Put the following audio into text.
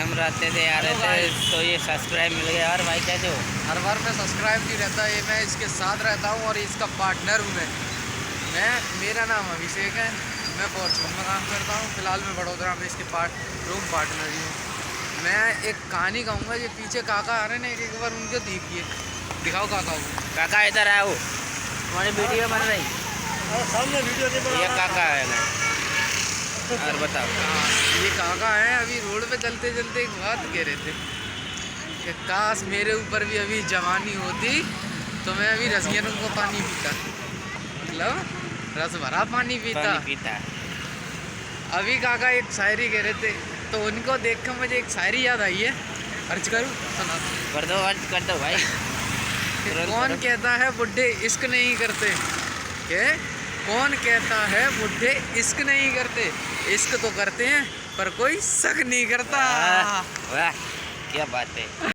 हम रहते थे आ रहे थे तो ये सब्सक्राइब मिल गया। और भाई कैसे हो? हर बार में सब्सक्राइब नहीं रहता, ये मैं इसके साथ रहता हूँ और इसका पार्टनर हूँ मैं मेरा नाम अभिषेक है, मैं फॉर्चून में काम करता हूँ। फिलहाल मैं वडोदरा में इसके रूम पार्टनर ही हूँ। मैं एक कहानी कहूँगा, ये पीछे काका आ रहे हैं ना, एक बार उनको देखिए, दिखाओ काका को। काका इधर आओ, हमारी वीडियो बन रही। सामने वीडियो ये काका है ना, और बताओ। ये काका है। अभी रोड पे चलते चलते एक बात कह रहे थे कि काश मेरे ऊपर भी अभी जवानी होती तो मैं अभी रसियनों को पानी पीता, मतलब रस भरा पानी पीता। अभी काका एक शायरी कह रहे थे तो उनको देख कर मुझे एक शायरी याद आई है, अर्ज करूँ? सुना कर दो भाई। कौन कहता है बुढ़े इश्क नहीं करते? के कौन कहता है बुढ़े इश्क नहीं करते? इश्क तो करते हैं पर कोई शक नहीं करता। वाह क्या बात है।